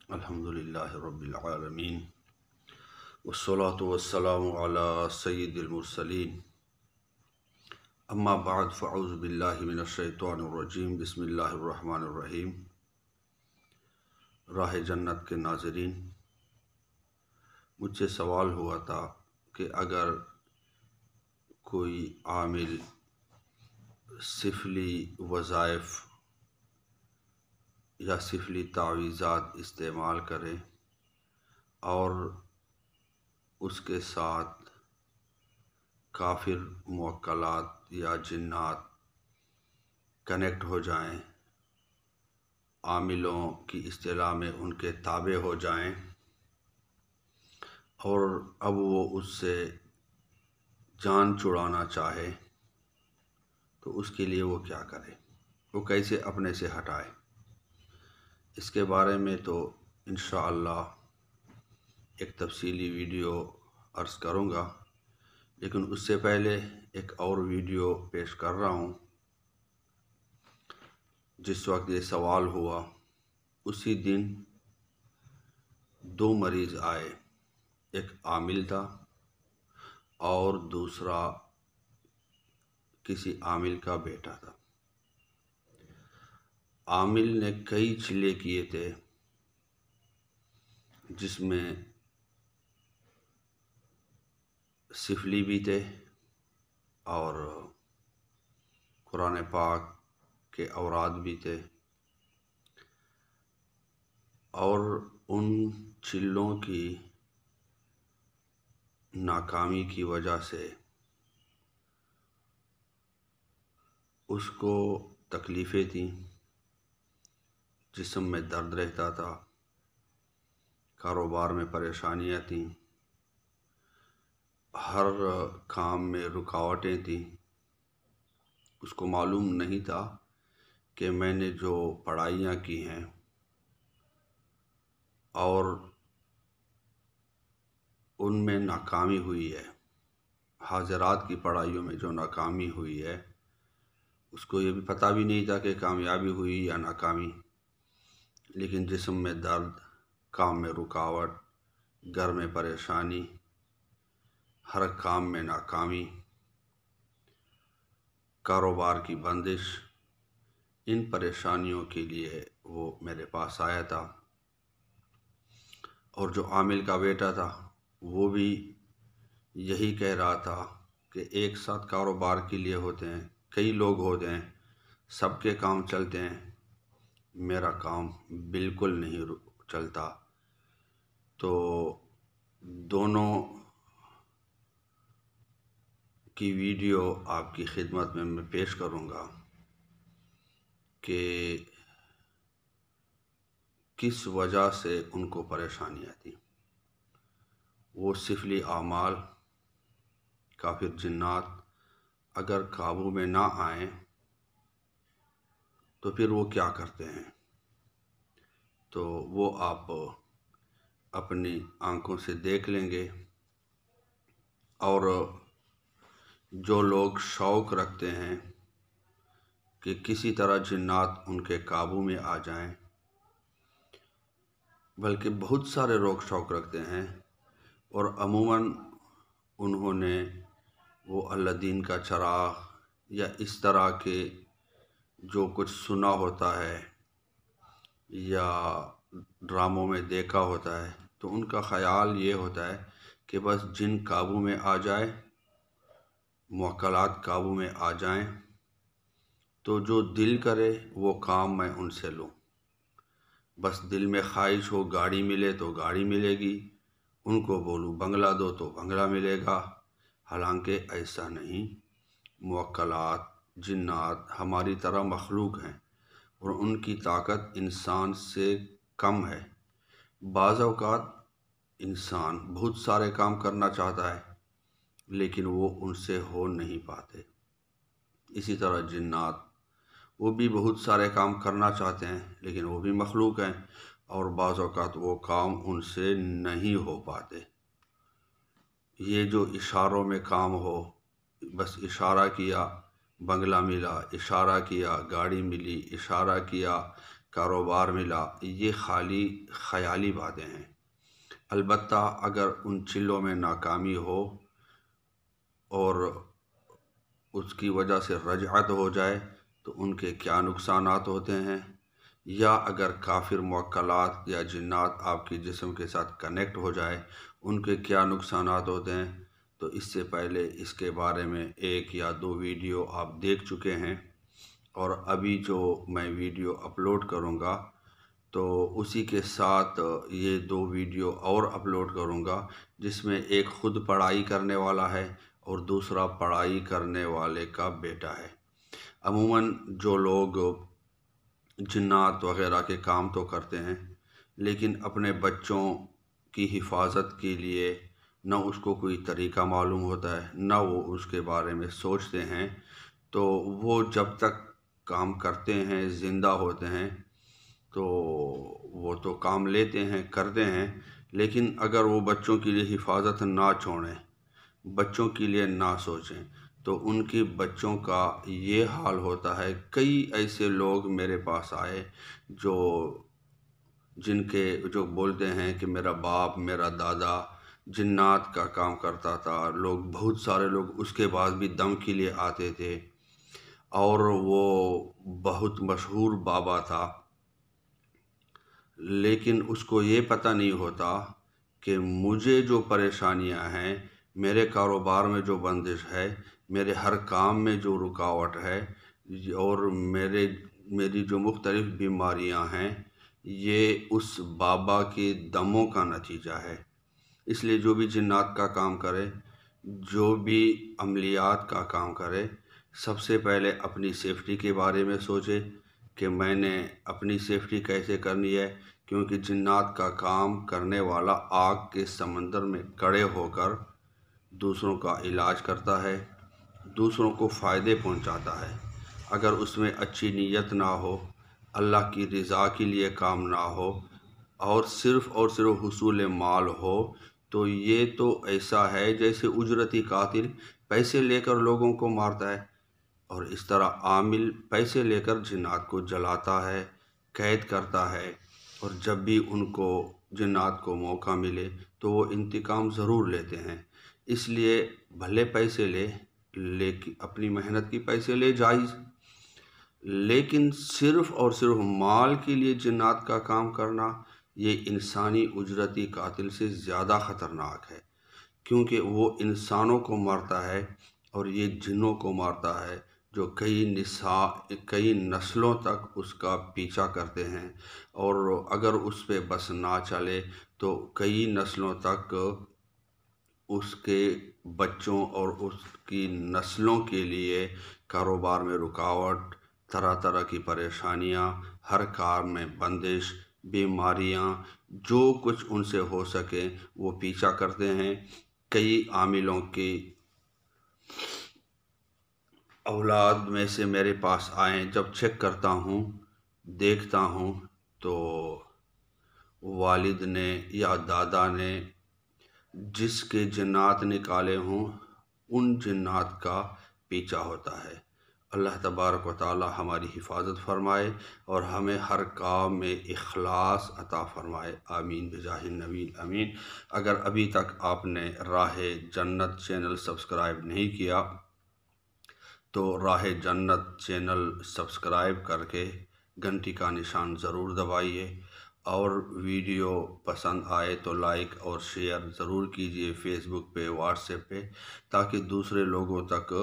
الحمدللہ رب العالمین والصلاة والسلام علی سید المرسلین اما بعد فاعوذ باللہ من الشیطان الرجیم بسم اللہ الرحمن الرحیم۔ راہ جنت کے ناظرین، مجھ سے سوال ہوا تھا کہ اگر کوئی عامل سفلی وظائف یا سفلی تعویذات استعمال کرے اور اس کے ساتھ کافر موکلات یا جنات کنیکٹ ہو جائیں، عاملوں کی اصطلاح میں ان کے تابع ہو جائیں، اور اب وہ اس سے جان چھڑانا چاہے تو اس کے لیے وہ کیا کرے، وہ کیسے اپنے سے ہٹائے؟ اس کے بارے میں تو انشاءاللہ ایک تفصیلی ویڈیو عرض کروں گا، لیکن اس سے پہلے ایک اور ویڈیو پیش کر رہا ہوں۔ جس وقت یہ سوال ہوا اسی دن 2 مریض آئے، ایک عامل تھا اور دوسرا کسی عامل کا بیٹا تھا۔ عامل نے کئی چلے کیے تھے، جس میں سفلی بھی تھے اور قرآن پاک کے اوراد بھی تھے، اور ان چلوں کی ناکامی کی وجہ سے اس کو تکلیفیں تھیں، جسم میں درد رہتا تھا، کاروبار میں پریشانیاں تھیں، ہر کام میں رکاوٹیں تھیں۔ اس کو معلوم نہیں تھا کہ میں نے جو پڑھائیاں کی ہیں اور ان میں ناکامی ہوئی ہے، حاضرات کی پڑھائیوں میں جو ناکامی ہوئی ہے، اس کو یہ بھی پتہ بھی نہیں تھا کہ کامیابی ہوئی یا ناکامی، لیکن جسم میں درد، کام میں رکاوٹ، گھر میں پریشانی، ہر کام میں ناکامی، کاروبار کی بندش، ان پریشانیوں کے لیے وہ میرے پاس آیا تھا۔ اور جو عامل کا بیٹا تھا وہ بھی یہی کہہ رہا تھا کہ ایک ساتھ کاروبار کے لیے ہوتے ہیں، کئی لوگ ہوتے ہیں، سب کے کام چلتے ہیں، میرا کام بالکل نہیں چلتا۔ تو دونوں کی ویڈیو آپ کی خدمت میں پیش کروں گا کہ کس وجہ سے ان کو پریشانیاں تھیں۔ وہ سفلی اعمال، کافر جنات اگر قابو میں نہ آئیں تو پھر وہ کیا کرتے ہیں، تو وہ آپ اپنی آنکھوں سے دیکھ لیں گے۔ اور جو لوگ شوق رکھتے ہیں کہ کسی طرح جنات ان کے قابو میں آ جائیں، بلکہ بہت سارے لوگ شوق رکھتے ہیں، اور عموماً انہوں نے وہ اللہ دین کا چراغ یا اس طرح کے جو کچھ سنا ہوتا ہے یا ڈراموں میں دیکھا ہوتا ہے، تو ان کا خیال یہ ہوتا ہے کہ بس جن قابو میں آ جائے، موکلات قابو میں آ جائیں، تو جو دل کرے وہ کام میں ان سے لوں۔ بس دل میں خواہش ہو گاڑی ملے تو گاڑی ملے گی، ان کو بولوں بنگلہ دو تو بنگلہ ملے گا، حالانکہ ایسا نہیں۔ موکلات، جنات ہماری طرح مخلوق ہیں اور ان کی طاقت انسان سے کم ہے۔ بعض اوقات انسان بہت سارے کام کرنا چاہتا ہے لیکن وہ ان سے ہو نہیں پاتے۔ اسی طرح جنات، وہ بھی بہت سارے کام کرنا چاہتے ہیں لیکن وہ بھی مخلوق ہیں، اور بعض اوقات وہ کام ان سے نہیں ہو پاتے۔ یہ جو اشاروں میں کام ہو، بس اشارہ کیا بنگلہ ملا، اشارہ کیا گاڑی ملی، اشارہ کیا کاروبار ملا، یہ خالی خیالی باتیں ہیں۔ البتہ اگر ان چلوں میں ناکامی ہو اور اس کی وجہ سے رجعت ہو جائے تو ان کے کیا نقصانات ہوتے ہیں، یا اگر کافر موکلات یا جنات آپ کے جسم کے ساتھ کنیکٹ ہو جائے ان کے کیا نقصانات ہوتے ہیں، تو اس سے پہلے اس کے بارے میں 1 یا 2 ویڈیو آپ دیکھ چکے ہیں، اور ابھی جو میں ویڈیو اپلوڈ کروں گا تو اسی کے ساتھ یہ 2 ویڈیو اور اپلوڈ کروں گا، جس میں ایک خود پڑھائی کرنے والا ہے اور دوسرا پڑھائی کرنے والے کا بیٹا ہے۔ عموماً جو لوگ جنات وغیرہ کے کام تو کرتے ہیں، لیکن اپنے بچوں کی حفاظت کے لیے نہ اس کو کوئی طریقہ معلوم ہوتا ہے، نہ وہ اس کے بارے میں سوچتے ہیں، تو وہ جب تک کام کرتے ہیں، زندہ ہوتے ہیں، تو وہ تو کام لیتے ہیں، کرتے ہیں، لیکن اگر وہ بچوں کے لیے حفاظت نہ چھوڑیں، بچوں کے لیے نہ سوچیں، تو ان کے بچوں کا یہ حال ہوتا ہے۔ کئی ایسے لوگ میرے پاس آئے جو بولتے ہیں کہ میرا باپ، میرا دادا جنات کا کام کرتا تھا، بہت سارے لوگ اس کے بعد بھی دم کے لیے آتے تھے، اور وہ بہت مشہور بابا تھا، لیکن اس کو یہ پتہ نہیں ہوتا کہ مجھے جو پریشانیاں ہیں، میرے کاروبار میں جو بندش ہے، میرے ہر کام میں جو رکاوٹ ہے، اور میری جو مختلف بیماریاں ہیں، یہ اس بابا کے دموں کا نتیجہ ہے۔ اس لیے جو بھی جنات کا کام کرے، جو بھی عملیات کا کام کرے، سب سے پہلے اپنی سیفٹی کے بارے میں سوچے کہ میں نے اپنی سیفٹی کیسے کرنی ہے، کیونکہ جنات کا کام کرنے والا آگ کے سمندر میں کڑے ہو کر دوسروں کا علاج کرتا ہے، دوسروں کو فائدے پہنچاتا ہے۔ اگر اس میں اچھی نیت نہ ہو، اللہ کی رضا کے لیے کام نہ ہو، اور صرف حصول مال ہو، تو یہ تو ایسا ہے جیسے اجرتی قاتل پیسے لے کر لوگوں کو مارتا ہے، اور اس طرح عامل پیسے لے کر جنات کو جلاتا ہے، قید کرتا ہے، اور جب بھی ان کو جنات کو موقع ملے تو وہ انتقام ضرور لیتے ہیں۔ اس لیے بھلے پیسے لے، لیکن اپنی محنت کی پیسے لے جائز، لیکن صرف مال کے لیے جنات کا کام کرنا یہ انسانی اجرتی قاتل سے زیادہ خطرناک ہے، کیونکہ وہ انسانوں کو مارتا ہے اور یہ جنوں کو مارتا ہے، جو کئی نسلوں تک اس کا پیچھا کرتے ہیں، اور اگر اس پہ بس نہ چلے تو کئی نسلوں تک اس کے بچوں اور اس کی نسلوں کے لیے کاروبار میں رکاوٹ، طرح طرح کی پریشانیاں، ہر کار میں بندش، بیماریاں، جو کچھ ان سے ہو سکے وہ پیچھا کرتے ہیں۔ کئی عاملوں کی اولاد میں سے میرے پاس آئیں، جب چیک کرتا ہوں، دیکھتا ہوں، تو والد نے یا دادا نے جس کے جنات نکالے ہوں، ان جنات کا پیچھا ہوتا ہے۔ اللہ تبارک و تعالی ہماری حفاظت فرمائے اور ہمیں ہر کام میں اخلاص عطا فرمائے، آمین بجاہ النبی آمین۔ اگر ابھی تک آپ نے راہ جنت چینل سبسکرائب نہیں کیا تو راہ جنت چینل سبسکرائب کر کے گھنٹی کا نشان ضرور دبائیے، اور ویڈیو پسند آئے تو لائک اور شیئر ضرور کیجیے فیس بک پہ، واٹس ایپ پہ، تاکہ دوسرے لوگوں تک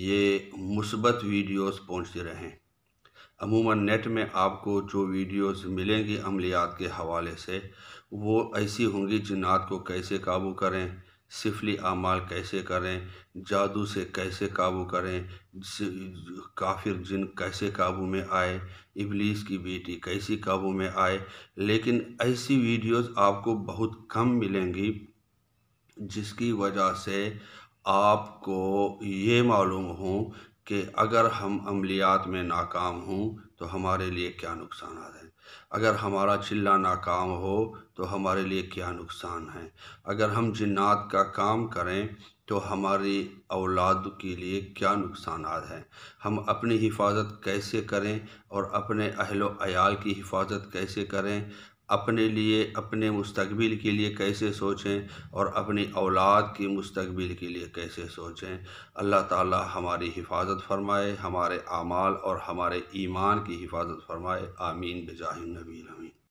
یہ مثبت ویڈیوز پہنچتی رہیں۔ عموماً نیٹ میں آپ کو جو ویڈیوز ملیں گی عملیات کے حوالے سے، وہ ایسی ہوں گی: جنات کو کیسے قابو کریں، سفلی اعمال کیسے کریں، جادو سے کیسے قابو کریں، کافر جن کیسے قابو میں آئے، ابلیس کی بیٹی کیسی قابو میں آئے۔ لیکن ایسی ویڈیوز آپ کو بہت کم ملیں گی، جس کی وجہ سے آپ کو یہ معلوم ہو کہ اگر ہم عملیات میں ناکام ہوں تو ہمارے لیے کیا نقصانات ہیں۔ اگر ہمارا چلہ ناکام ہو تو ہمارے لیے کیا نقصان ہے۔ اگر ہم جنات کا کام کریں تو ہماری اولاد کے لیے کیا نقصانات ہیں۔ ہم اپنی حفاظت کیسے کریں اور اپنے اہل و عیال کی حفاظت کیسے کریں، اپنے لیے اپنے مستقبل کے لیے کیسے سوچیں اور اپنی اولاد کی مستقبل کے لیے کیسے سوچیں۔ اللہ تعالی ہماری حفاظت فرمائے، ہمارے اعمال اور ہمارے ایمان کی حفاظت فرمائے، آمین بجاہ النبی الامین۔